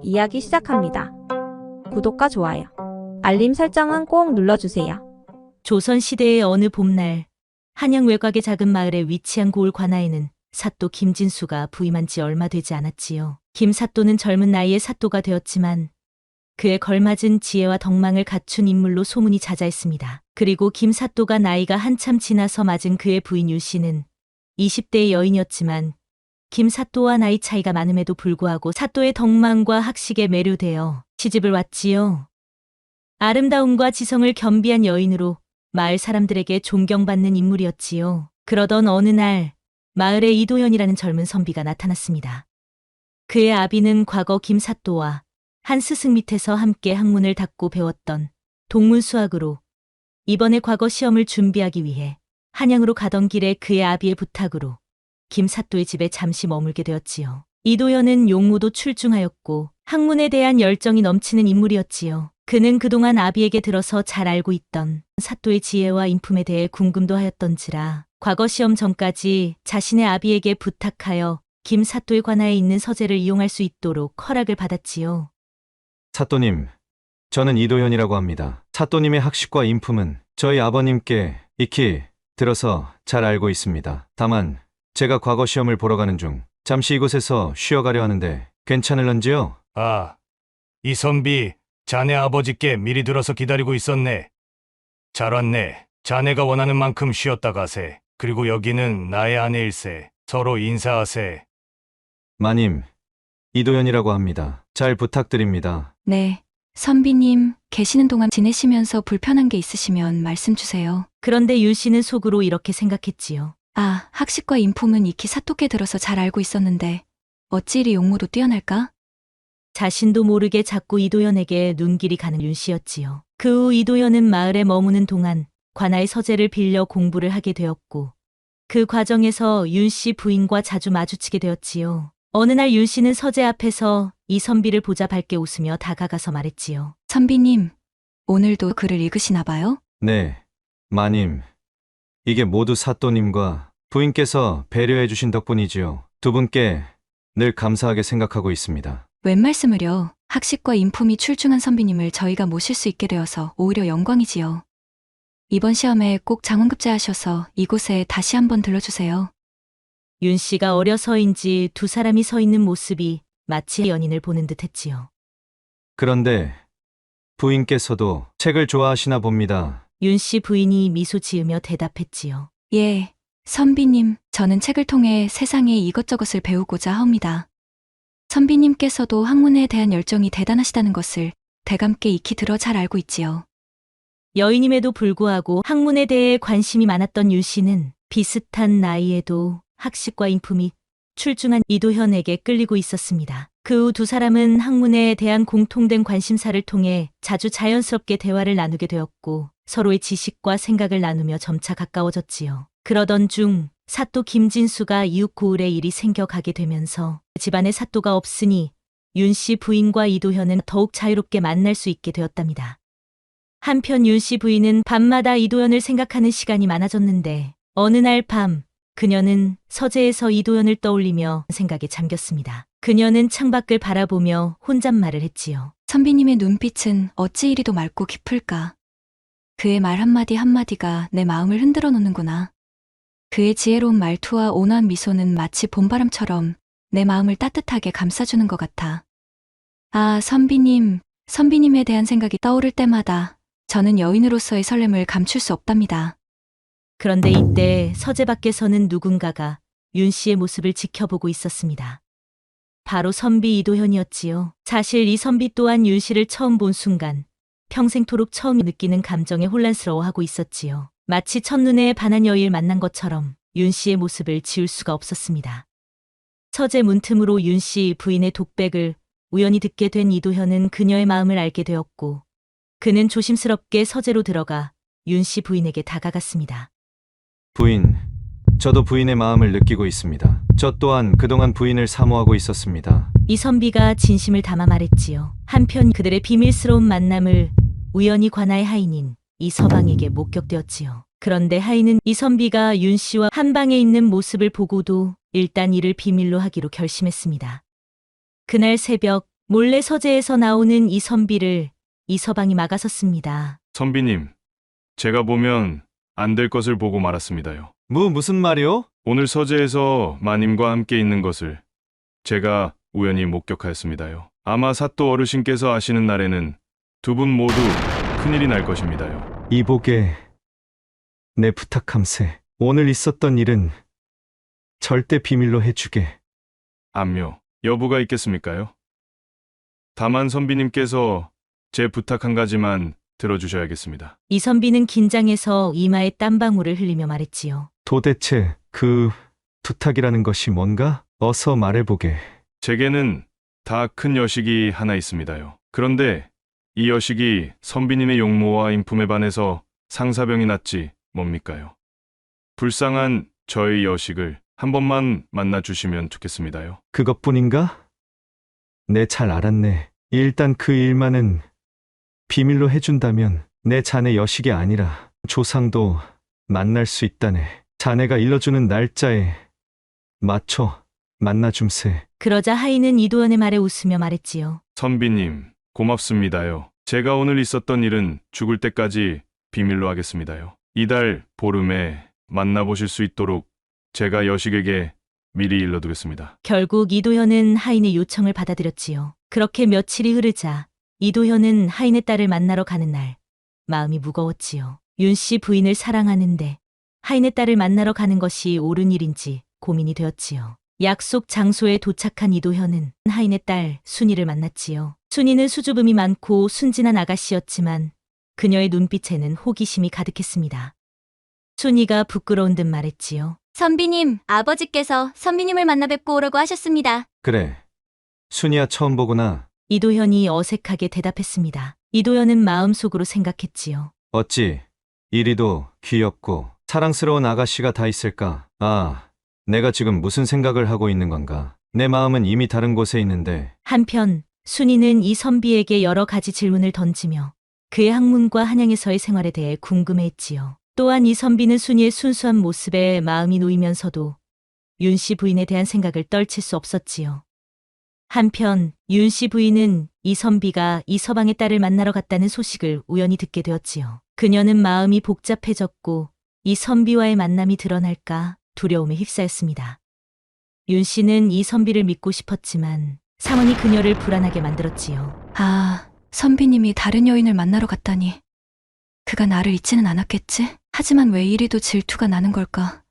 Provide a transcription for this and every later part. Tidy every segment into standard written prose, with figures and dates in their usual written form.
이야기 시작합니다. 구독과 좋아요, 알림 설정은 꼭 눌러주세요. 조선시대의 어느 봄날, 한양 외곽의 작은 마을에 위치한 고을 관아에는 사또 김진수가 부임한 지 얼마 되지 않았지요. 김사또는 젊은 나이에 사또가 되었지만 그에 걸맞은 지혜와 덕망을 갖춘 인물로 소문이 자자했습니다. 그리고 김사또가 나이가 한참 지나서 맞은 그의 부인 유씨는 20대의 여인이었지만 김사또와 나이 차이가 많음에도 불구하고 사또의 덕망과 학식에 매료되어 시집을 왔지요. 아름다움과 지성을 겸비한 여인으로 마을 사람들에게 존경받는 인물이었지요. 그러던 어느 날 마을에 이도현이라는 젊은 선비가 나타났습니다. 그의 아비는 과거 김사또와 한 스승 밑에서 함께 학문을 닦고 배웠던 동문수학으로 이번에 과거 시험을 준비하기 위해 한양으로 가던 길에 그의 아비의 부탁으로 김사또의 집에 잠시 머물게 되었지요. 이도현은 용모도 출중하였고 학문에 대한 열정이 넘치는 인물이었지요. 그는 그동안 아비에게 들어서 잘 알고 있던 사또의 지혜와 인품에 대해 궁금도 하였던지라 과거 시험 전까지 자신의 아비에게 부탁하여 김사또의 관아에 있는 서재를 이용할 수 있도록 허락을 받았지요. 사또님, 저는 이도현이라고 합니다. 사또님의 학식과 인품은 저희 아버님께 익히 들어서 잘 알고 있습니다. 다만 제가 과거 시험을 보러 가는 중 잠시 이곳에서 쉬어가려 하는데 괜찮을런지요? 아, 이 선비, 자네 아버지께 미리 들어서 기다리고 있었네. 잘 왔네. 자네가 원하는 만큼 쉬었다 가세. 그리고 여기는 나의 아내일세. 서로 인사하세. 마님, 이도현이라고 합니다. 잘 부탁드립니다. 네, 선비님 계시는 동안 지내시면서 불편한 게 있으시면 말씀 주세요. 그런데 유씨는 속으로 이렇게 생각했지요. 아, 학식과 인품은 익히 사토께 들어서 잘 알고 있었는데 어찌 이리 용모도 뛰어날까? 자신도 모르게 자꾸 이도현에게 눈길이 가는 윤씨였지요. 그 후 이도현은 마을에 머무는 동안 관아의 서재를 빌려 공부를 하게 되었고 그 과정에서 윤씨 부인과 자주 마주치게 되었지요. 어느 날 윤씨는 서재 앞에서 이 선비를 보자 밝게 웃으며 다가가서 말했지요. 선비님, 오늘도 글을 읽으시나 봐요? 네, 마님. 이게 모두 사또님과 부인께서 배려해 주신 덕분이지요. 두 분께 늘 감사하게 생각하고 있습니다. 웬 말씀을요. 학식과 인품이 출중한 선비님을 저희가 모실 수 있게 되어서 오히려 영광이지요. 이번 시험에 꼭 장원급제하셔서 이곳에 다시 한번 들러주세요. 윤씨가 어려서인지 두 사람이 서 있는 모습이 마치 연인을 보는 듯 했지요. 그런데 부인께서도 책을 좋아하시나 봅니다. 윤씨 부인이 미소 지으며 대답했지요. 예, 선비님, 저는 책을 통해 세상의 이것저것을 배우고자 하옵니다. 선비님께서도 학문에 대한 열정이 대단하시다는 것을 대감께 익히 들어 잘 알고 있지요. 여인임에도 불구하고 학문에 대해 관심이 많았던 윤씨는 비슷한 나이에도 학식과 인품이 출중한 이도현에게 끌리고 있었습니다. 그 후 두 사람은 학문에 대한 공통된 관심사를 통해 자주 자연스럽게 대화를 나누게 되었고 서로의 지식과 생각을 나누며 점차 가까워졌지요. 그러던 중 사또 김진수가 이웃 고을에 일이 생겨가게 되면서 집안에 사또가 없으니 윤씨 부인과 이도현은 더욱 자유롭게 만날 수 있게 되었답니다. 한편 윤씨 부인은 밤마다 이도현을 생각하는 시간이 많아졌는데 어느 날 밤 그녀는 서재에서 이도현을 떠올리며 생각에 잠겼습니다. 그녀는 창밖을 바라보며 혼잣말을 했지요. 선비님의 눈빛은 어찌 이리도 맑고 깊을까. 그의 말 한마디 한마디가 내 마음을 흔들어 놓는구나. 그의 지혜로운 말투와 온화한 미소는 마치 봄바람처럼 내 마음을 따뜻하게 감싸주는 것 같아. 아, 선비님에 대한 생각이 떠오를 때마다 저는 여인으로서의 설렘을 감출 수 없답니다. 그런데 이때 서재 밖에서는 누군가가 윤씨의 모습을 지켜보고 있었습니다. 바로 선비 이도현이었지요. 사실 이 선비 또한 윤씨를 처음 본 순간 평생토록 처음 느끼는 감정에 혼란스러워하고 있었지요. 마치 첫눈에 반한 여인을 만난 것처럼 윤씨의 모습을 지울 수가 없었습니다. 서재 문틈으로 윤씨 부인의 독백을 우연히 듣게 된 이도현은 그녀의 마음을 알게 되었고 그는 조심스럽게 서재로 들어가 윤씨 부인에게 다가갔습니다. 부인, 저도 부인의 마음을 느끼고 있습니다. 저 또한 그동안 부인을 사모하고 있었습니다. 이 선비가 진심을 담아 말했지요. 한편 그들의 비밀스러운 만남을 우연히 관아의 하인인 이 서방에게 목격되었지요. 그런데 하인은 이 선비가 윤씨와 한방에 있는 모습을 보고도 일단 이를 비밀로 하기로 결심했습니다. 그날 새벽 몰래 서재에서 나오는 이선비를 이서방이 막아섰습니다. 선비님, 제가 보면 안 될 것을 보고 말았습니다요. 무슨 말이오? 오늘 서재에서 마님과 함께 있는 것을 제가 우연히 목격하였습니다요. 아마 사또 어르신께서 아시는 날에는 두 분 모두 큰일이 날 것입니다요. 이복에 내 부탁함세. 오늘 있었던 일은 절대 비밀로 해주게. 암요, 여부가 있겠습니까요? 다만 선비님께서 제 부탁 한 가지만 들어주셔야겠습니다. 이선비는 긴장해서 이마에 땀방울을 흘리며 말했지요. 도대체 그 부탁이라는 것이 뭔가? 어서 말해보게. 제게는 다 큰 여식이 하나 있습니다요. 그런데 이 여식이 선비님의 용모와 인품에 반해서 상사병이 났지 뭡니까요? 불쌍한 저의 여식을 한 번만 만나주시면 좋겠습니다요. 그것뿐인가? 내 잘 알았네. 일단 그 일만은 비밀로 해준다면 내 자네 여식이 아니라 조상도 만날 수 있다네. 자네가 일러주는 날짜에 맞춰 만나줌세. 그러자 하인은 이도현의 말에 웃으며 말했지요. 선비님, 고맙습니다요. 제가 오늘 있었던 일은 죽을 때까지 비밀로 하겠습니다요. 이달 보름에 만나보실 수 있도록 제가 여식에게 미리 일러두겠습니다. 결국 이도현은 하인의 요청을 받아들였지요. 그렇게 며칠이 흐르자 이도현은 하인의 딸을 만나러 가는 날 마음이 무거웠지요. 윤 씨 부인을 사랑하는데 하인의 딸을 만나러 가는 것이 옳은 일인지 고민이 되었지요. 약속 장소에 도착한 이도현은 하인의 딸 순이를 만났지요. 순이는 수줍음이 많고 순진한 아가씨였지만 그녀의 눈빛에는 호기심이 가득했습니다. 순이가 부끄러운 듯 말했지요. 선비님, 아버지께서 선비님을 만나 뵙고 오라고 하셨습니다. 그래. 순이야 처음 보구나. 이도현이 어색하게 대답했습니다. 이도현은 마음속으로 생각했지요. 어찌 이리도 귀엽고 사랑스러운 아가씨가 다 있을까? 아, 내가 지금 무슨 생각을 하고 있는 건가? 내 마음은 이미 다른 곳에 있는데. 한편 순이는 이선비에게 여러 가지 질문을 던지며 그의 학문과 한양에서의 생활에 대해 궁금해했지요. 또한 이선비는 순이의 순수한 모습에 마음이 놓이면서도 윤 씨 부인에 대한 생각을 떨칠 수 없었지요. 한편 윤 씨 부인은 이선비가 이서방의 딸을 만나러 갔다는 소식을 우연히 듣게 되었지요. 그녀는 마음이 복잡해졌고 이선비와의 만남이 드러날까 두려움에 휩싸였습니다. 윤 씨는 이선비를 믿고 싶었지만 상황이 그녀를 불안하게 만들었지요. 아, 선비님이 다른 여인을 만나러 갔다니. 그가 나를 잊지는 않았겠지? 하지만 왜 이리도 질투가 나는 걸까?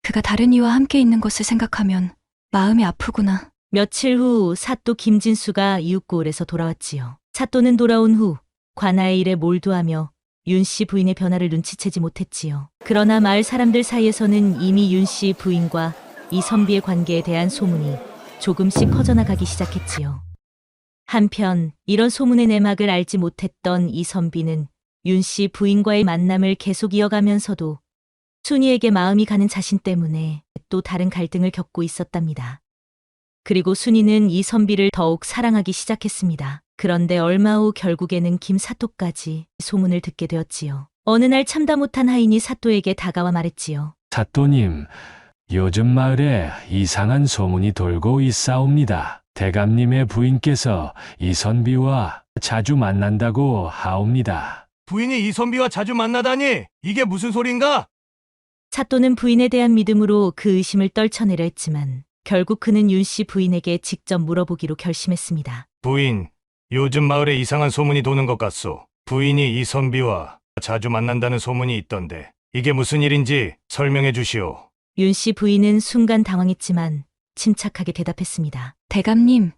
그가 다른 이와 함께 있는 것을 생각하면 마음이 아프구나. 며칠 후 사또 김진수가 이웃고을에서 돌아왔지요. 사또는 돌아온 후 관아의 일에 몰두하며 윤 씨 부인의 변화를 눈치채지 못했지요. 그러나 마을 사람들 사이에서는 이미 윤 씨 부인과 이선비의 관계에 대한 소문이 조금씩 퍼져나가기 시작했지요. 한편 이런 소문의 내막을 알지 못했던 이선비는 윤 씨 부인과의 만남을 계속 이어가면서도 순이에게 마음이 가는 자신 때문에 또 다른 갈등을 겪고 있었답니다. 그리고 순이는 이선비를 더욱 사랑하기 시작했습니다. 그런데 얼마 후 결국에는 김사또까지 소문을 듣게 되었지요. 어느 날 참다 못한 하인이 사또에게 다가와 말했지요. 사또님, 요즘 마을에 이상한 소문이 돌고 있사옵니다. 대감님의 부인께서 이선비와 자주 만난다고 하옵니다. 부인이 이선비와 자주 만나다니 이게 무슨 소린가? 사또는 부인에 대한 믿음으로 그 의심을 떨쳐내려 했지만 결국 그는 윤 씨 부인에게 직접 물어보기로 결심했습니다. 부인, 요즘 마을에 이상한 소문이 도는 것 같소. 부인이 이선비와 자주 만난다는 소문이 있던데 이게 무슨 일인지 설명해 주시오. 윤 씨 부인은 순간 당황했지만 침착하게 대답했습니다. 대감님,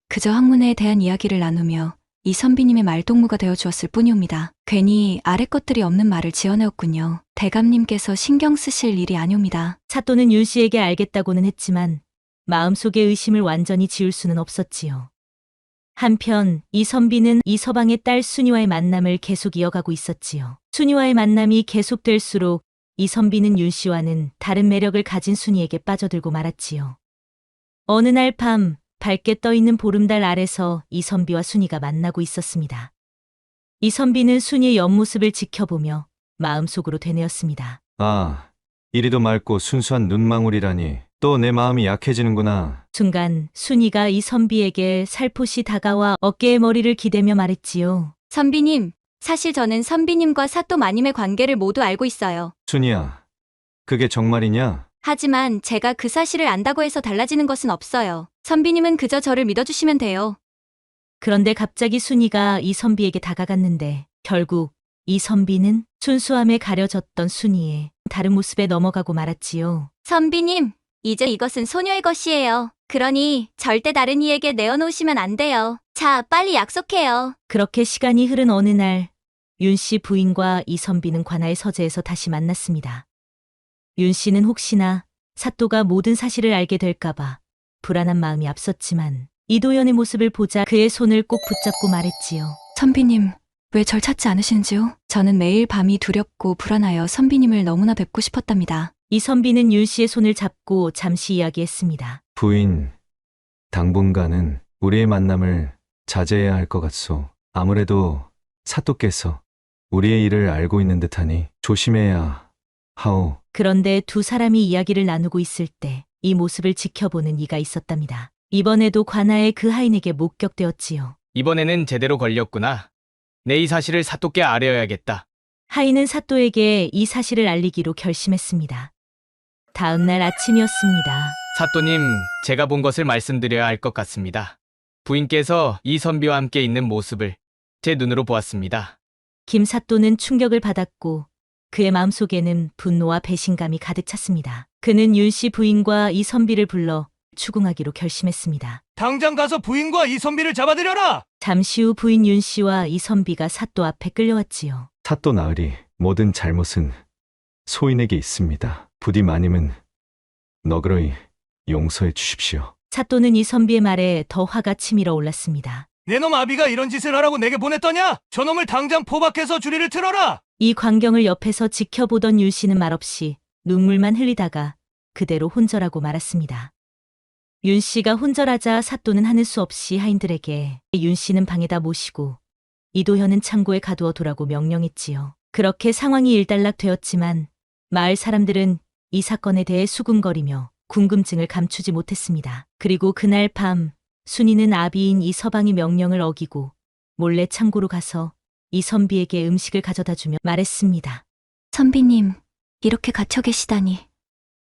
그저 학문에 대한 이야기를 나누며 이선비님의 말동무가 되어 주었을 뿐이옵니다. 괜히 아래 것들이 없는 말을 지어내었군요. 대감님께서 신경 쓰실 일이 아니옵니다. 사또는 윤 씨에게 알겠다고는 했지만 마음속의 의심을 완전히 지울 수는 없었지요. 한편 이선비는 이서방의 딸 순이와의 만남을 계속 이어가고 있었지요. 순이와의 만남이 계속될수록 이선비는 윤 씨와는 다른 매력을 가진 순이에게 빠져들고 말았지요. 어느 날 밤 밝게 떠있는 보름달 아래서 이선비와 순이가 만나고 있었습니다. 이선비는 순이의 옆모습을 지켜보며 마음속으로 되뇌었습니다. 아, 이리도 맑고 순수한 눈망울이라니 또 내 마음이 약해지는구나. 순간 순이가 이선비에게 살포시 다가와 어깨에 머리를 기대며 말했지요. 선비님, 사실 저는 선비님과 사또 마님의 관계를 모두 알고 있어요. 순이야, 그게 정말이냐? 하지만 제가 그 사실을 안다고 해서 달라지는 것은 없어요. 선비님은 그저 저를 믿어주시면 돼요. 그런데 갑자기 순이가 이선비에게 다가갔는데 결국 이선비는 순수함에 가려졌던 순이의 다른 모습에 넘어가고 말았지요. 선비님, 이제 이것은 소녀의 것이에요. 그러니 절대 다른 이에게 내어놓으시면 안 돼요. 자, 빨리 약속해요. 그렇게 시간이 흐른 어느 날 윤 씨 부인과 이선비는 관아의 서재에서 다시 만났습니다. 윤 씨는 혹시나 사또가 모든 사실을 알게 될까봐 불안한 마음이 앞섰지만 이도현의 모습을 보자 그의 손을 꼭 붙잡고 말했지요. 선비님, 왜 절 찾지 않으시는지요? 저는 매일 밤이 두렵고 불안하여 선비님을 너무나 뵙고 싶었답니다. 이선비는 윤 씨의 손을 잡고 잠시 이야기했습니다. 부인, 당분간은 우리의 만남을 자제해야 할 것 같소. 아무래도 사또께서 우리의 일을 알고 있는 듯하니 조심해야 하오. 그런데 두 사람이 이야기를 나누고 있을 때 이 모습을 지켜보는 이가 있었답니다. 이번에도 관아의 그 하인에게 목격되었지요. 이번에는 제대로 걸렸구나. 내 이 사실을 사또께 알려야겠다. 하인은 사또에게 이 사실을 알리기로 결심했습니다. 다음 날 아침이었습니다. 사또님, 제가 본 것을 말씀드려야 할 것 같습니다. 부인께서 이선비와 함께 있는 모습을 제 눈으로 보았습니다. 김사또는 충격을 받았고 그의 마음속에는 분노와 배신감이 가득 찼습니다. 그는 윤 씨 부인과 이선비를 불러 추궁하기로 결심했습니다. 당장 가서 부인과 이선비를 잡아들여라! 잠시 후 부인 윤 씨와 이선비가 사또 앞에 끌려왔지요. 사또 나으리, 모든 잘못은 소인에게 있습니다. 부디 마님은 너그러이 용서해 주십시오. 사또는 이선비의 말에 더 화가 치밀어 올랐습니다. 내 놈 아비가 이런 짓을 하라고 내게 보냈더냐? 저놈을 당장 포박해서 주리를 틀어라! 이 광경을 옆에서 지켜보던 윤 씨는 말없이 눈물만 흘리다가 그대로 혼절하고 말았습니다. 윤 씨가 혼절하자 사또는 하는 수 없이 하인들에게 윤 씨는 방에다 모시고 이도현은 창고에 가두어 두라고 명령했지요. 그렇게 상황이 일단락되었지만 마을 사람들은 이 사건에 대해 수군거리며 궁금증을 감추지 못했습니다. 그리고 그날 밤 순이는 아비인 이서방이 명령을 어기고 몰래 창고로 가서 이선비에게 음식을 가져다 주며 말했습니다. 선비님, 이렇게 갇혀 계시다니.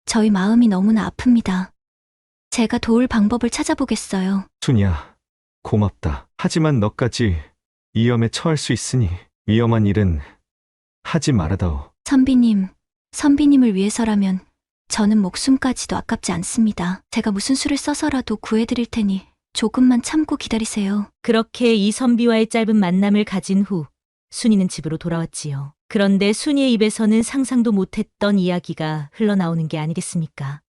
저희 마음이 너무나 아픕니다. 제가 도울 방법을 찾아보겠어요. 순이야, 고맙다. 하지만 너까지 위험에 처할 수 있으니 위험한 일은 하지 말아다오. 선비님, 선비님을 위해서라면 저는 목숨까지도 아깝지 않습니다. 제가 무슨 수를 써서라도 구해드릴 테니 조금만 참고 기다리세요. 그렇게 이선비와의 짧은 만남을 가진 후 순이는 집으로 돌아왔지요. 그런데 순이의 입에서는 상상도 못했던 이야기가 흘러나오는 게 아니겠습니까?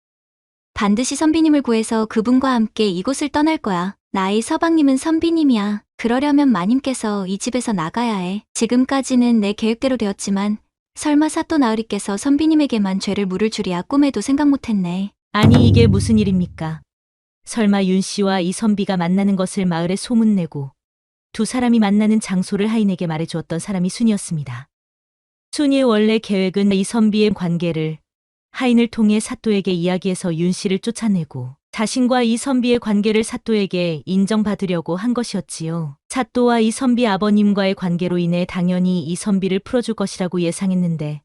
반드시 선비님을 구해서 그분과 함께 이곳을 떠날 거야. 나의 서방님은 선비님이야. 그러려면 마님께서 이 집에서 나가야 해. 지금까지는 내 계획대로 되었지만 설마 사또 나으리께서 선비님에게만 죄를 물을 줄이야 꿈에도 생각 못했네. 아니 이게 무슨 일입니까? 설마 윤 씨와 이선비가 만나는 것을 마을에 소문내고 두 사람이 만나는 장소를 하인에게 말해주었던 사람이 순이었습니다. 순이의 원래 계획은 이선비의 관계를 하인을 통해 사또에게 이야기해서 윤 씨를 쫓아내고 자신과 이선비의 관계를 사또에게 인정받으려고 한 것이었지요. 사또와 이선비 아버님과의 관계로 인해 당연히 이선비를 풀어줄 것이라고 예상했는데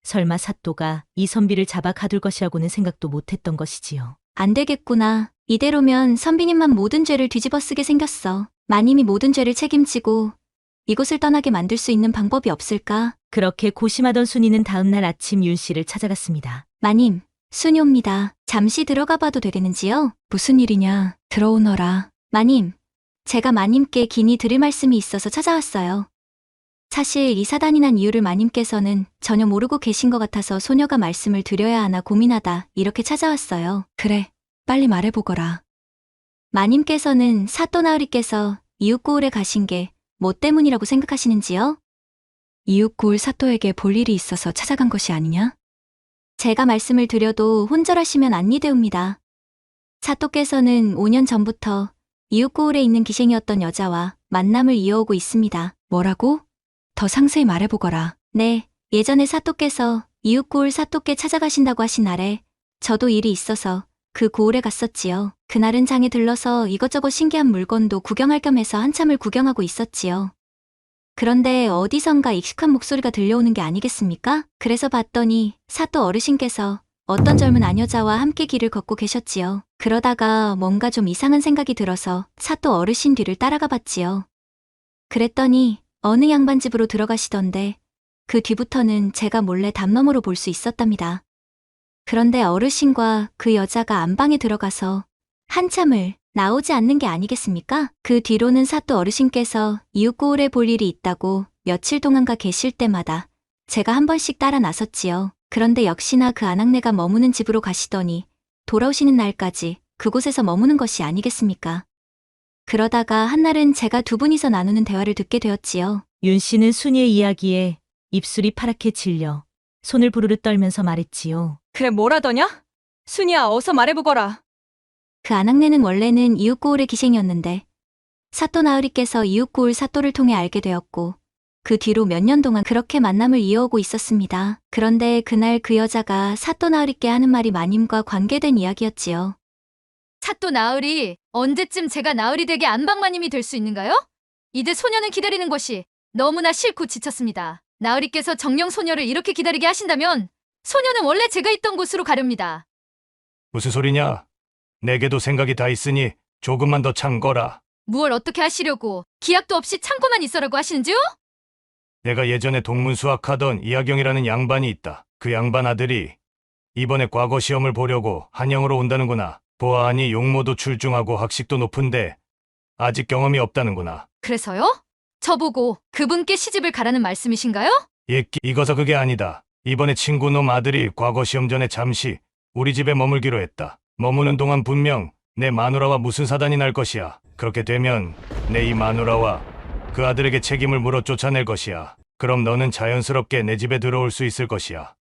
설마 사또가 이선비를 잡아 가둘 것이라고는 생각도 못했던 것이지요. 안 되겠구나. 이대로면 선비님만 모든 죄를 뒤집어 쓰게 생겼어. 마님이 모든 죄를 책임지고 이곳을 떠나게 만들 수 있는 방법이 없을까? 그렇게 고심하던 순이는 다음날 아침 윤 씨를 찾아갔습니다. 마님, 순이옵니다. 잠시 들어가 봐도 되겠는지요? 무슨 일이냐? 들어오너라. 마님, 제가 마님께 긴히 드릴 말씀이 있어서 찾아왔어요. 사실 이 사단이 난 이유를 마님께서는 전혀 모르고 계신 것 같아서 소녀가 말씀을 드려야 하나 고민하다 이렇게 찾아왔어요. 그래, 빨리 말해보거라. 마님께서는 사또 나으리께서 이웃고을에 가신 게 뭐 때문이라고 생각하시는지요? 이웃고을 사또에게 볼 일이 있어서 찾아간 것이 아니냐? 제가 말씀을 드려도 혼절하시면 안니되옵니다. 사또께서는 5년 전부터 이웃고을에 있는 기생이었던 여자와 만남을 이어오고 있습니다. 뭐라고? 더 상세히 말해보거라. 네, 예전에 사또께서 이웃고을 사또께 찾아가신다고 하신 날에 저도 일이 있어서 그 고을에 갔었지요. 그날은 장에 들러서 이것저것 신기한 물건도 구경할 겸 해서 한참을 구경하고 있었지요. 그런데 어디선가 익숙한 목소리가 들려오는 게 아니겠습니까? 그래서 봤더니 사또 어르신께서 어떤 젊은 아녀자와 함께 길을 걷고 계셨지요. 그러다가 뭔가 좀 이상한 생각이 들어서 사또 어르신 뒤를 따라가 봤지요. 그랬더니 어느 양반 집으로 들어가시던데 그 뒤부터는 제가 몰래 담너머로 볼 수 있었답니다. 그런데 어르신과 그 여자가 안방에 들어가서 한참을 나오지 않는 게 아니겠습니까? 그 뒤로는 사또 어르신께서 이웃 고을에 볼 일이 있다고 며칠 동안가 계실 때마다 제가 한 번씩 따라 나섰지요. 그런데 역시나 그 아낙네가 머무는 집으로 가시더니 돌아오시는 날까지 그곳에서 머무는 것이 아니겠습니까? 그러다가 한날은 제가 두 분이서 나누는 대화를 듣게 되었지요. 윤 씨는 순이의 이야기에 입술이 파랗게 질려 손을 부르르 떨면서 말했지요. 그래 뭐라더냐? 순이야 어서 말해보거라. 그 아낙네는 원래는 이웃 고을의 기생이었는데 사또 나으리께서 이웃 고을 사또를 통해 알게 되었고 그 뒤로 몇 년 동안 그렇게 만남을 이어오고 있었습니다. 그런데 그날 그 여자가 사또 나으리께 하는 말이 마님과 관계된 이야기였지요. 사또 나으리, 언제쯤 제가 나으리 댁의 안방마님이 될 수 있는가요? 이제 소녀는 기다리는 것이 너무나 싫고 지쳤습니다. 나으리께서 정령 소녀를 이렇게 기다리게 하신다면 소녀는 원래 제가 있던 곳으로 가렵니다. 무슨 소리냐? 내게도 생각이 다 있으니 조금만 더 참거라. 무얼 어떻게 하시려고 기약도 없이 참고만 있어라고 하시는지요? 내가 예전에 동문수학하던 이하경이라는 양반이 있다. 그 양반 아들이 이번에 과거 시험을 보려고 한양으로 온다는구나. 보아하니 용모도 출중하고 학식도 높은데 아직 경험이 없다는구나. 그래서요? 저보고 그분께 시집을 가라는 말씀이신가요? 이거서 그게 아니다. 이번에 친구놈 아들이 과거 시험 전에 잠시 우리 집에 머물기로 했다. 머무는 동안 분명 내 마누라와 무슨 사단이 날 것이야. 그렇게 되면 내 이 마누라와 그 아들에게 책임을 물어 쫓아낼 것이야. 그럼 너는 자연스럽게 내 집에 들어올 수 있을 것이야.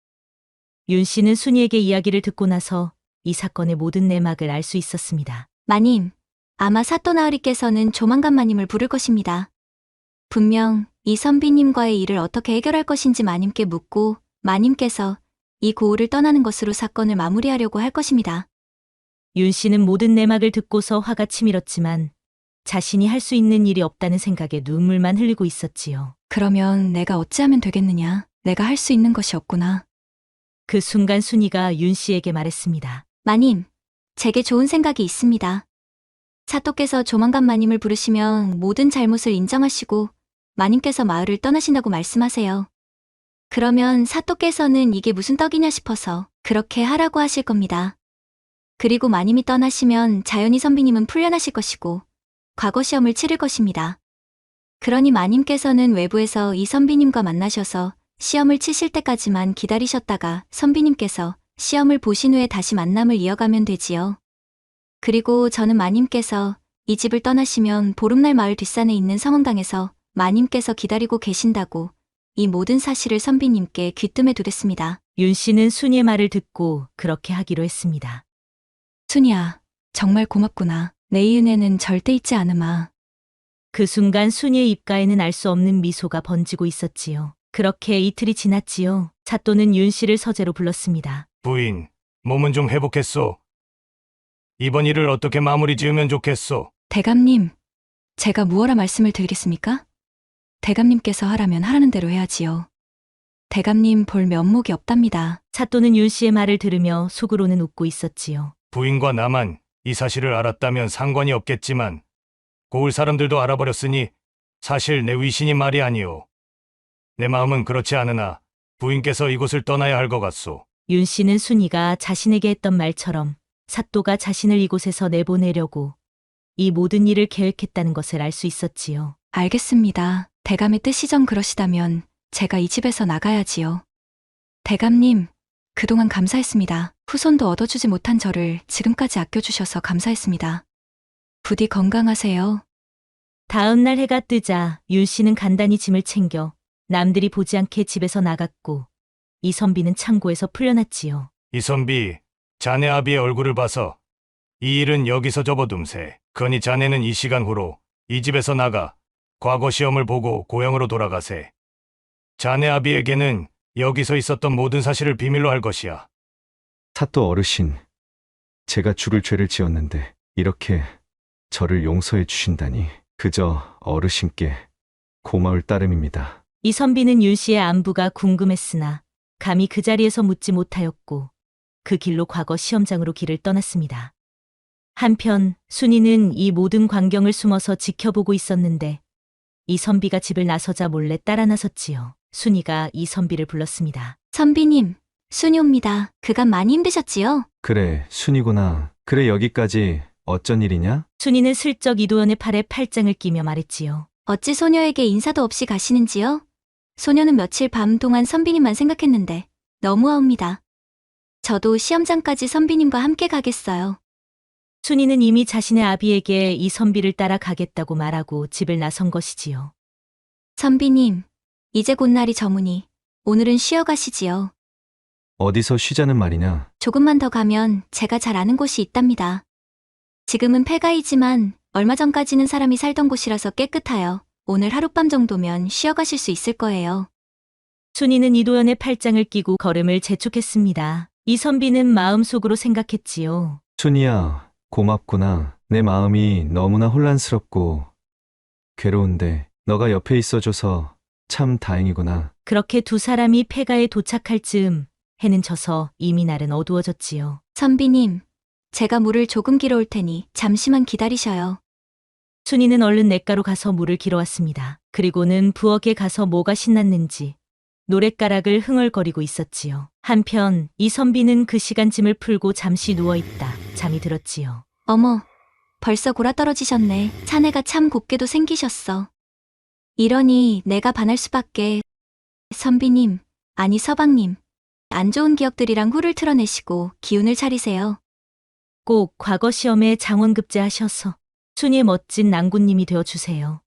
윤 씨는 순이에게 이야기를 듣고 나서 이 사건의 모든 내막을 알 수 있었습니다. 마님, 아마 사또 나으리께서는 조만간 마님을 부를 것입니다. 분명 이 선비님과의 일을 어떻게 해결할 것인지 마님께 묻고 마님께서 이 고을을 떠나는 것으로 사건을 마무리하려고 할 것입니다. 윤 씨는 모든 내막을 듣고서 화가 치밀었지만 자신이 할 수 있는 일이 없다는 생각에 눈물만 흘리고 있었지요. 그러면 내가 어찌하면 되겠느냐? 내가 할 수 있는 것이 없구나. 그 순간 순이가 윤 씨에게 말했습니다. 마님, 제게 좋은 생각이 있습니다. 사또께서 조만간 마님을 부르시면 모든 잘못을 인정하시고 마님께서 마을을 떠나신다고 말씀하세요. 그러면 사또께서는 이게 무슨 떡이냐 싶어서 그렇게 하라고 하실 겁니다. 그리고 마님이 떠나시면 자연히 선비님은 풀려나실 것이고 과거 시험을 치를 것입니다. 그러니 마님께서는 외부에서 이 선비님과 만나셔서 시험을 치실 때까지만 기다리셨다가 선비님께서 시험을 보신 후에 다시 만남을 이어가면 되지요. 그리고 저는 마님께서 이 집을 떠나시면 보름날 마을 뒷산에 있는 성흥당에서 마님께서 기다리고 계신다고 이 모든 사실을 선비님께 귀뜸해 두랬습니다. 윤 씨는 순이의 말을 듣고 그렇게 하기로 했습니다. 순이야, 정말 고맙구나. 내 이 은혜는 절대 잊지 않으마. 그 순간 순이의 입가에는 알 수 없는 미소가 번지고 있었지요. 그렇게 이틀이 지났지요. 사또는 윤 씨를 서재로 불렀습니다. 부인, 몸은 좀 회복했소. 이번 일을 어떻게 마무리 지으면 좋겠소? 대감님, 제가 무엇라 말씀을 드리겠습니까? 대감님께서 하라면 하라는 대로 해야지요. 대감님 볼 면목이 없답니다. 사또는 윤 씨의 말을 들으며 속으로는 웃고 있었지요. 부인과 나만 이 사실을 알았다면 상관이 없겠지만 고을 사람들도 알아버렸으니 사실 내 위신이 말이 아니오. 내 마음은 그렇지 않으나 부인께서 이곳을 떠나야 할 것 같소. 윤 씨는 순이가 자신에게 했던 말처럼 사또가 자신을 이곳에서 내보내려고 이 모든 일을 계획했다는 것을 알 수 있었지요. 알겠습니다. 대감의 뜻이정 그러시다면 제가 이 집에서 나가야지요. 대감님, 그동안 감사했습니다. 후손도 얻어주지 못한 저를 지금까지 아껴주셔서 감사했습니다. 부디 건강하세요. 다음 날 해가 뜨자 윤 씨는 간단히 짐을 챙겨 남들이 보지 않게 집에서 나갔고 이선비는 창고에서 풀려났지요. 이선비, 자네 아비의 얼굴을 봐서 이 일은 여기서 접어둠세. 그러니 자네는 이 시간 후로 이 집에서 나가 과거 시험을 보고 고향으로 돌아가세. 자네 아비에게는 여기서 있었던 모든 사실을 비밀로 할 것이야. 사또 어르신, 제가 죽을 죄를 지었는데 이렇게 저를 용서해 주신다니 그저 어르신께 고마울 따름입니다. 이선비는 윤 씨의 안부가 궁금했으나 감히 그 자리에서 묻지 못하였고 그 길로 과거 시험장으로 길을 떠났습니다. 한편 순이는 이 모든 광경을 숨어서 지켜보고 있었는데 이선비가 집을 나서자 몰래 따라 나섰지요. 순이가 이선비를 불렀습니다. 선비님, 순이옵니다. 그간 많이 힘드셨지요? 그래, 순이구나. 그래, 여기까지 어쩐 일이냐? 순이는 슬쩍 이도연의 팔에 팔짱을 끼며 말했지요. 어찌 소녀에게 인사도 없이 가시는지요? 소녀는 며칠 밤 동안 선비님만 생각했는데 너무하옵니다. 저도 시험장까지 선비님과 함께 가겠어요. 순이는 이미 자신의 아비에게 이선비를 따라 가겠다고 말하고 집을 나선 것이지요. 선비님, 이제 곧 날이 저무니 오늘은 쉬어 가시지요. 어디서 쉬자는 말이냐? 조금만 더 가면 제가 잘 아는 곳이 있답니다. 지금은 폐가이지만 얼마 전까지는 사람이 살던 곳이라서 깨끗하여 오늘 하룻밤 정도면 쉬어 가실 수 있을 거예요. 순이는 이도연의 팔짱을 끼고 걸음을 재촉했습니다. 이선비는 마음속으로 생각했지요. 순이야, 고맙구나. 내 마음이 너무나 혼란스럽고 괴로운데 너가 옆에 있어줘서 참 다행이구나. 그렇게 두 사람이 폐가에 도착할 즈음 해는 져서 이미 날은 어두워졌지요. 선비님, 제가 물을 조금 길어올 테니 잠시만 기다리셔요. 순이는 얼른 냇가로 가서 물을 길어왔습니다. 그리고는 부엌에 가서 뭐가 신났는지 노랫가락을 흥얼거리고 있었지요. 한편 이선비는 그 시간 짐을 풀고 잠시 누워있다 잠이 들었지요. 어머, 벌써 골아떨어지셨네. 자네가 참 곱게도 생기셨어. 이러니 내가 반할 수밖에. 선비님, 아니 서방님, 안 좋은 기억들이랑 후를 틀어내시고 기운을 차리세요. 꼭 과거 시험에 장원급제하셔서 순이의 멋진 낭군님이 되어주세요.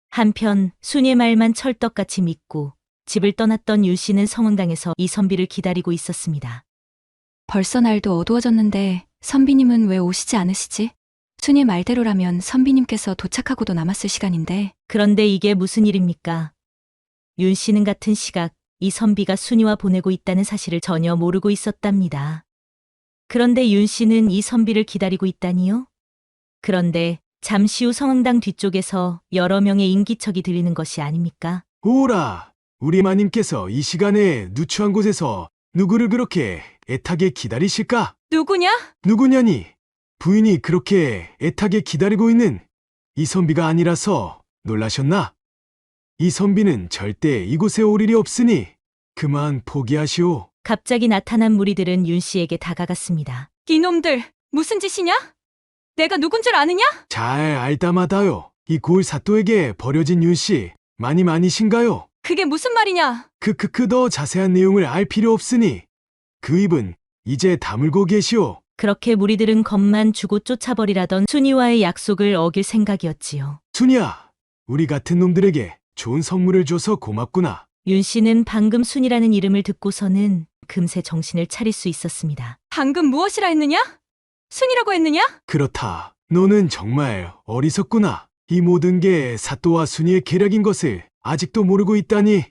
한편 순이의 말만 철떡같이 믿고 집을 떠났던 윤 씨는 성흥당에서 이선비를 기다리고 있었습니다. 벌써 날도 어두워졌는데 선비님은 왜 오시지 않으시지? 순이의 말대로라면 선비님께서 도착하고도 남았을 시간인데. 그런데 이게 무슨 일입니까? 윤 씨는 같은 시각 이선비가 순이와 보내고 있다는 사실을 전혀 모르고 있었답니다. 그런데 윤 씨는 이선비를 기다리고 있다니요? 그런데 잠시 후 성흥당 뒤쪽에서 여러 명의 인기척이 들리는 것이 아닙니까? 오라, 우리 마님께서 이 시간에 누추한 곳에서 누구를 그렇게 애타게 기다리실까? 누구냐니? 부인이 그렇게 애타게 기다리고 있는 이선비가 아니라서 놀라셨나? 이선비는 절대 이곳에 올 일이 없으니 그만 포기하시오. 갑자기 나타난 무리들은 윤 씨에게 다가갔습니다. 이놈들, 무슨 짓이냐? 내가 누군 줄 아느냐? 잘 알다마다요. 이 고을 사또에게 버려진 윤씨 마님 아니신가요? 그게 무슨 말이냐? 더 자세한 내용을 알 필요 없으니 그 입은 이제 다물고 계시오. 그렇게 무리들은 겁만 주고 쫓아버리라던 순이와의 약속을 어길 생각이었지요. 순이야, 우리 같은 놈들에게 좋은 선물을 줘서 고맙구나. 윤 씨는 방금 순이라는 이름을 듣고서는 금세 정신을 차릴 수 있었습니다. 방금 무엇이라 했느냐? 순이라고 했느냐? 그렇다. 너는 정말 어리석구나. 이 모든 게 사또와 순이의 계략인 것을 아직도 모르고 있다니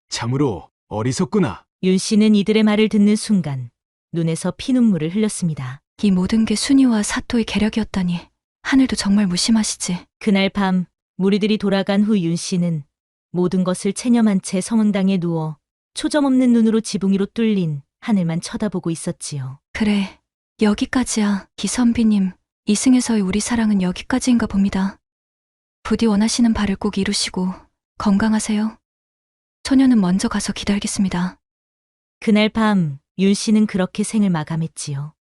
참으로 어리석구나. 윤 씨는 이들의 말을 듣는 순간 눈에서 피눈물을 흘렸습니다. 이 모든 게 순이와 사또의 계략이었다니 하늘도 정말 무심하시지. 그날 밤 무리들이 돌아간 후 윤 씨는 모든 것을 체념한 채 성흥당에 누워 초점 없는 눈으로 지붕이로 뚫린 하늘만 쳐다보고 있었지요. 그래, 여기까지야. 기선비님, 이승에서의 우리 사랑은 여기까지인가 봅니다. 부디 원하시는 바를 꼭 이루시고 건강하세요. 소녀는 먼저 가서 기다리겠습니다. 그날 밤 윤 씨는 그렇게 생을 마감했지요.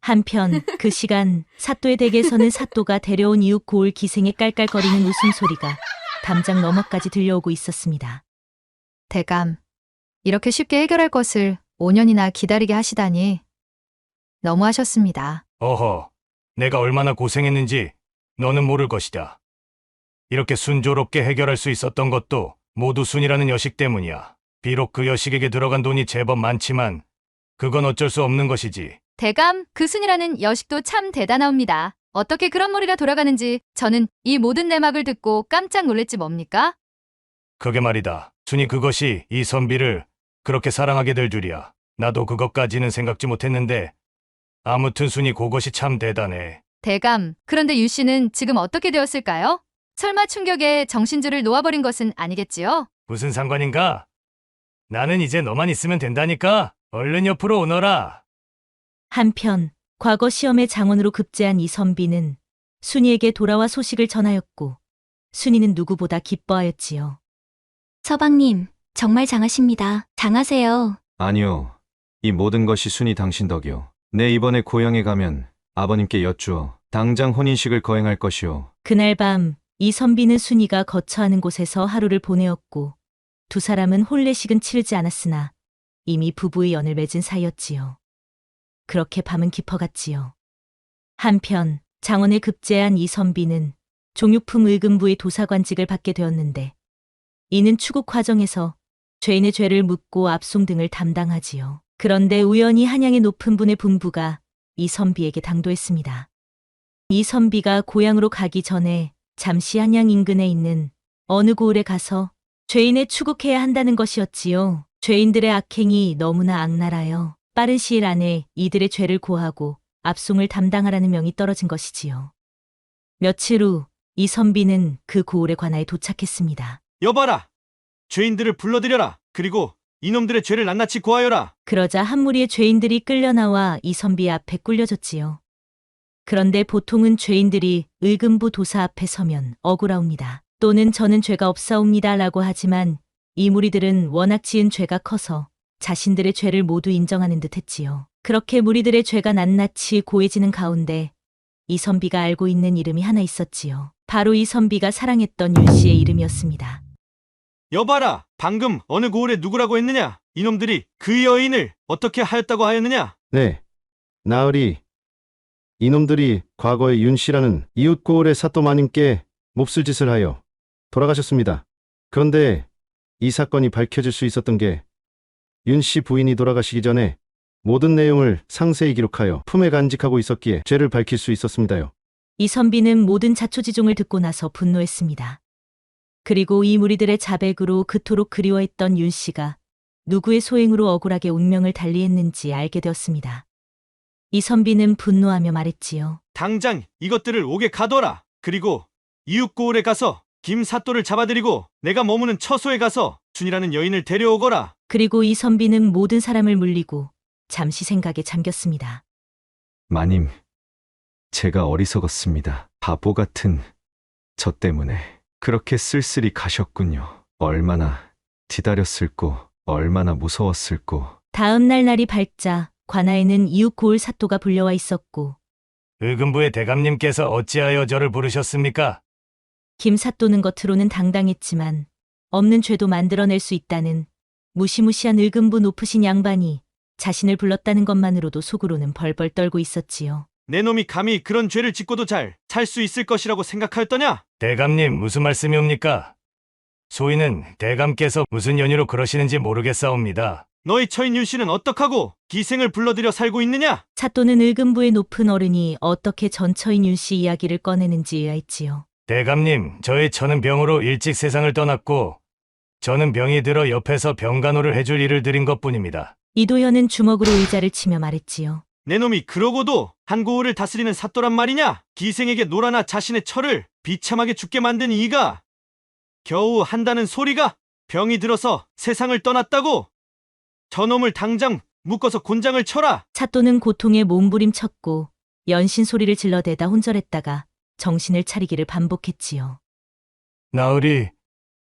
한편 그 시간 사또의 댁에서는 사또가 데려온 이웃 고을 기생의 깔깔거리는 웃음소리가 담장 너머까지 들려오고 있었습니다. 대감, 이렇게 쉽게 해결할 것을 5년이나 기다리게 하시다니 너무하셨습니다. 어허, 내가 얼마나 고생했는지 너는 모를 것이다. 이렇게 순조롭게 해결할 수 있었던 것도 모두 순이라는 여식 때문이야. 비록 그 여식에게 들어간 돈이 제법 많지만 그건 어쩔 수 없는 것이지. 대감, 그 순이라는 여식도 참 대단하옵니다. 어떻게 그런 머리가 돌아가는지 저는 이 모든 내막을 듣고 깜짝 놀랬지 뭡니까? 그게 말이다. 순이 그것이 이 선비를 그렇게 사랑하게 될 줄이야. 나도 그것까지는 생각지 못했는데 아무튼 순이 그것이 참 대단해. 대감, 그런데 유 씨는 지금 어떻게 되었을까요? 설마 충격에 정신줄을 놓아버린 것은 아니겠지요? 무슨 상관인가? 나는 이제 너만 있으면 된다니까. 얼른 옆으로 오너라. 한편 과거 시험의 장원으로 급제한 이선비는 순이에게 돌아와 소식을 전하였고 순이는 누구보다 기뻐하였지요. 서방님, 정말 장하십니다. 장하세요. 아니요. 이 모든 것이 순이 당신 덕이요. 내 이번에 고향에 가면 아버님께 여쭈어 당장 혼인식을 거행할 것이요. 그날 밤 이선비는 순이가 거처하는 곳에서 하루를 보내었고 두 사람은 혼례식은 치르지 않았으나 이미 부부의 연을 맺은 사이였지요. 그렇게 밤은 깊어갔지요. 한편 장원에 급제한 이선비는 종육품 의금부의 도사관직을 받게 되었는데 이는 추국 과정에서 죄인의 죄를 묻고 압송 등을 담당하지요. 그런데 우연히 한양의 높은 분의 분부가 이선비에게 당도했습니다. 이선비가 고향으로 가기 전에 잠시 한양 인근에 있는 어느 고을에 가서 죄인의 추국해야 한다는 것이었지요. 죄인들의 악행이 너무나 악랄하여 빠른 시일 안에 이들의 죄를 고하고 압송을 담당하라는 명이 떨어진 것이지요. 며칠 후 이선비는 그 고을에 관하에 도착했습니다. 여봐라! 죄인들을 불러들여라! 그리고 이놈들의 죄를 낱낱이 고하여라! 그러자 한 무리의 죄인들이 끌려나와 이선비 앞에 꿀려졌지요. 그런데 보통은 죄인들이 의금부 도사 앞에 서면 억울하옵니다. 또는 저는 죄가 없사옵니다 라고 하지만 이 무리들은 워낙 지은 죄가 커서 자신들의 죄를 모두 인정하는 듯 했지요. 그렇게 무리들의 죄가 낱낱이 고해지는 가운데 이선비가 알고 있는 이름이 하나 있었지요. 바로 이선비가 사랑했던 윤씨의 이름이었습니다. 여봐라! 방금 어느 고을에 누구라고 했느냐? 이놈들이 그 여인을 어떻게 하였다고 하였느냐? 네, 나으리. 이놈들이 과거에 윤씨라는 이웃 고을의 사또 마님께 몹쓸 짓을 하여 돌아가셨습니다. 그런데 이 사건이 밝혀질 수 있었던 게 윤씨 부인이 돌아가시기 전에 모든 내용을 상세히 기록하여 품에 간직하고 있었기에 죄를 밝힐 수 있었습니다요. 이선비는 모든 자초지종을 듣고 나서 분노했습니다. 그리고 이 무리들의 자백으로 그토록 그리워했던 윤씨가 누구의 소행으로 억울하게 운명을 달리했는지 알게 되었습니다. 이선비는 분노하며 말했지요. 당장 이것들을 옥에 가둬라! 그리고 이웃 고을에 가서 김사또를 잡아들이고 내가 머무는 처소에 가서 준이라는 여인을 데려오거라! 그리고 이선비는 모든 사람을 물리고 잠시 생각에 잠겼습니다. 마님, 제가 어리석었습니다. 바보 같은 저 때문에 그렇게 쓸쓸히 가셨군요. 얼마나 기다렸을꼬, 얼마나 무서웠을꼬. 다음 날 날이 밝자 관아에는 이웃 고을 사또가 불려와 있었고 의금부의 대감님께서 어찌하여 저를 부르셨습니까? 김 사또는 겉으로는 당당했지만 없는 죄도 만들어낼 수 있다는 무시무시한 의금부 높으신 양반이 자신을 불렀다는 것만으로도 속으로는 벌벌 떨고 있었지요. 내 놈이 감히 그런 죄를 짓고도 잘 살 수 있을 것이라고 생각하였더냐? 대감님, 무슨 말씀이옵니까? 소인은 대감께서 무슨 연유로 그러시는지 모르겠사옵니다. 너희 처인 윤씨는 어떡하고 기생을 불러들여 살고 있느냐? 사또는 의금부의 높은 어른이 어떻게 전처인 윤씨 이야기를 꺼내는지 의아했지요. 대감님, 저의 처는 병으로 일찍 세상을 떠났고 저는 병이 들어 옆에서 병간호를 해줄 일을 드린 것뿐입니다. 이도현은 주먹으로 의자를 치며 말했지요. 내 놈이 그러고도 한 고을을 다스리는 사또란 말이냐? 기생에게 놀아나 자신의 처를 비참하게 죽게 만든 이가 겨우 한다는 소리가 병이 들어서 세상을 떠났다고? 저놈을 당장 묶어서 곤장을 쳐라! 사또는 고통에 몸부림쳤고 연신 소리를 질러대다 혼절했다가 정신을 차리기를 반복했지요. 나으리,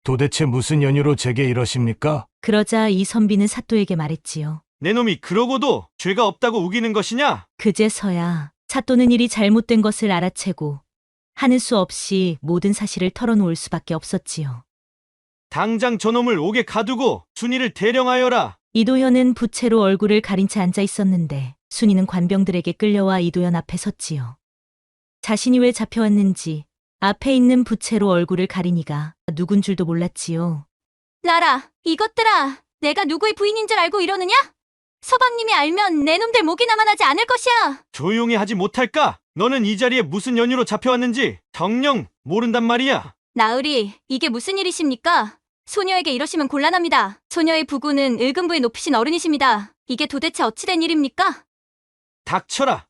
도대체 무슨 연유로 제게 이러십니까? 그러자 이선비는 사또에게 말했지요. 내 놈이 그러고도 죄가 없다고 우기는 것이냐? 그제서야 사또는 일이 잘못된 것을 알아채고 하는 수 없이 모든 사실을 털어놓을 수밖에 없었지요. 당장 저놈을 옥에 가두고 순이를 대령하여라! 이도현은 부채로 얼굴을 가린 채 앉아 있었는데 순이는 관병들에게 끌려와 이도현 앞에 섰지요. 자신이 왜 잡혀왔는지 앞에 있는 부채로 얼굴을 가린 이가 누군 줄도 몰랐지요. 나라, 이것들아! 내가 누구의 부인인 줄 알고 이러느냐? 서방님이 알면 내 놈들 목이나 만하지 않을 것이야! 조용히 하지 못할까? 너는 이 자리에 무슨 연유로 잡혀왔는지 정녕 모른단 말이야. 나으리, 이게 무슨 일이십니까? 소녀에게 이러시면 곤란합니다. 소녀의 부구는 의금부에 높으신 어른이십니다. 이게 도대체 어찌된 일입니까? 닥쳐라.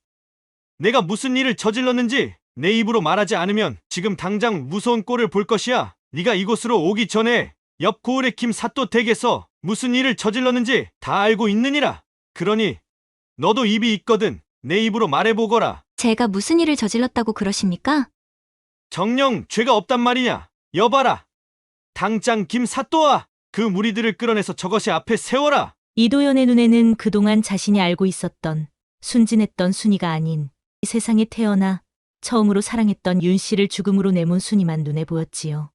내가 무슨 일을 저질렀는지 내 입으로 말하지 않으면 지금 당장 무서운 꼴을 볼 것이야. 네가 이곳으로 오기 전에 옆 고을의 김사또 댁에서 무슨 일을 저질렀는지 다 알고 있느니라. 그러니 너도 입이 있거든 내 입으로 말해보거라. 제가 무슨 일을 저질렀다고 그러십니까? 정녕 죄가 없단 말이냐. 여봐라. 당장 김사또와 그 무리들을 끌어내서 저것이 앞에 세워라. 이도연의 눈에는 그동안 자신이 알고 있었던 순진했던 순이가 아닌 이 세상에 태어나 처음으로 사랑했던 윤 씨를 죽음으로 내몬 순이만 눈에 보였지요.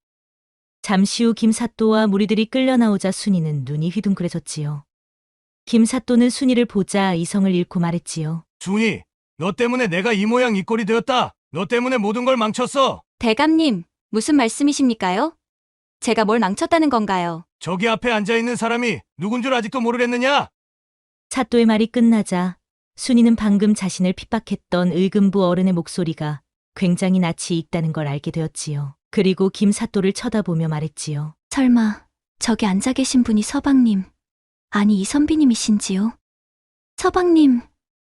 잠시 후 김사또와 무리들이 끌려 나오자 순이는 눈이 휘둥그레졌지요. 김사또는 순이를 보자 이성을 잃고 말했지요. 순이, 너 때문에 내가 이 모양 이 꼴이 되었다. 너 때문에 모든 걸 망쳤어. 대감님, 무슨 말씀이십니까요? 제가 뭘 망쳤다는 건가요? 저기 앞에 앉아있는 사람이 누군 줄 아직도 모르겠느냐? 사또의 말이 끝나자 순이는 방금 자신을 핍박했던 의금부 어른의 목소리가 굉장히 낯이 익다는 걸 알게 되었지요. 그리고 김사또를 쳐다보며 말했지요. 설마 저기 앉아 계신 분이 서방님, 아니 이선비님이신지요? 서방님,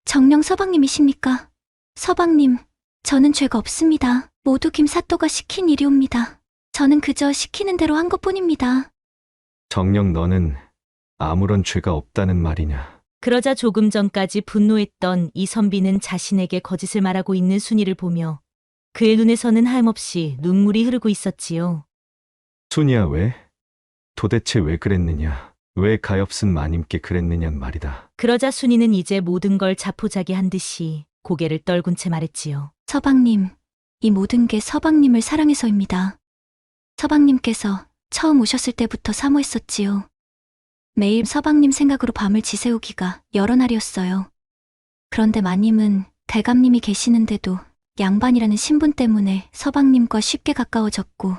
정녕 서방님이십니까? 서방님, 저는 죄가 없습니다. 모두 김사또가 시킨 일이옵니다. 저는 그저 시키는 대로 한 것뿐입니다. 정녕 너는 아무런 죄가 없다는 말이냐. 그러자 조금 전까지 분노했던 이선비는 자신에게 거짓을 말하고 있는 순이를 보며 그의 눈에서는 하염없이 눈물이 흐르고 있었지요. 순이야 왜? 도대체 왜 그랬느냐? 왜 가엾은 마님께 그랬느냔 말이다. 그러자 순이는 이제 모든 걸 자포자기한 듯이 고개를 떨군 채 말했지요. 서방님, 이 모든 게 서방님을 사랑해서입니다. 서방님께서 처음 오셨을 때부터 사모했었지요. 매일 서방님 생각으로 밤을 지새우기가 여러 날이었어요. 그런데 마님은 대감님이 계시는데도 양반이라는 신분 때문에 서방님과 쉽게 가까워졌고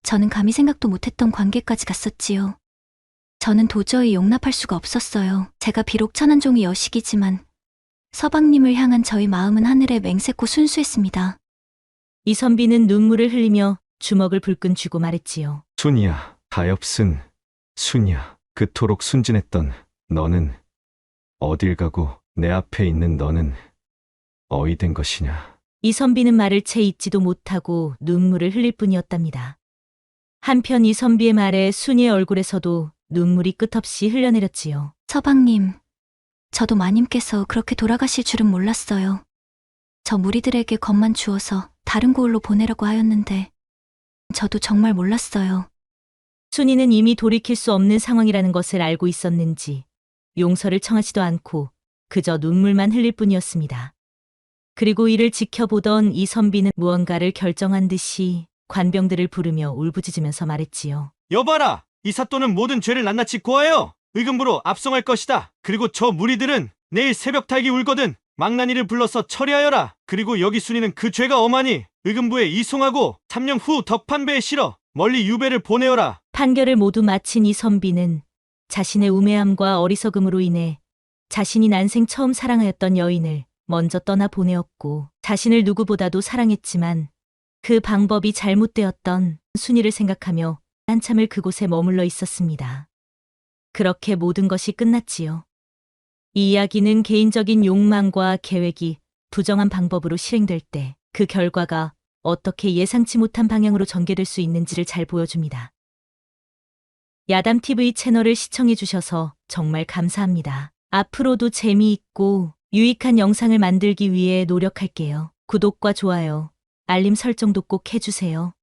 저는 감히 생각도 못했던 관계까지 갔었지요. 저는 도저히 용납할 수가 없었어요. 제가 비록 천한종의 여식이지만 서방님을 향한 저희 마음은 하늘에 맹세코 순수했습니다. 이선비는 눈물을 흘리며 주먹을 불끈 쥐고 말했지요. 순이야, 가엾은 순이야. 그토록 순진했던 너는 어딜 가고 내 앞에 있는 너는 어이 된 것이냐. 이선비는 말을 채 잊지도 못하고 눈물을 흘릴 뿐이었답니다. 한편 이선비의 말에 순이의 얼굴에서도 눈물이 끝없이 흘러내렸지요. 서방님, 저도 마님께서 그렇게 돌아가실 줄은 몰랐어요. 저 무리들에게 겁만 주어서 다른 고을로 보내라고 하였는데 저도 정말 몰랐어요. 순이는 이미 돌이킬 수 없는 상황이라는 것을 알고 있었는지 용서를 청하지도 않고 그저 눈물만 흘릴 뿐이었습니다. 그리고 이를 지켜보던 이선비는 무언가를 결정한 듯이 관병들을 부르며 울부짖으면서 말했지요. 여봐라! 이 사또는 모든 죄를 낱낱이 고하여 의금부로 압송할 것이다. 그리고 저 무리들은 내일 새벽 달기 울거든. 망나니를 불러서 처리하여라. 그리고 여기 순이는 그 죄가 엄하니 의금부에 이송하고 3년 후 덕판배에 실어 멀리 유배를 보내어라. 판결을 모두 마친 이선비는 자신의 우매함과 어리석음으로 인해 자신이 난생 처음 사랑하였던 여인을 먼저 떠나 보내었고 자신을 누구보다도 사랑했지만 그 방법이 잘못되었던 순이를 생각하며 한참을 그곳에 머물러 있었습니다. 그렇게 모든 것이 끝났지요. 이 이야기는 개인적인 욕망과 계획이 부정한 방법으로 실행될 때 그 결과가 어떻게 예상치 못한 방향으로 전개될 수 있는지를 잘 보여줍니다. 야담TV 채널을 시청해주셔서 정말 감사합니다. 앞으로도 재미있고 유익한 영상을 만들기 위해 노력할게요. 구독과 좋아요, 알림 설정도 꼭 해주세요.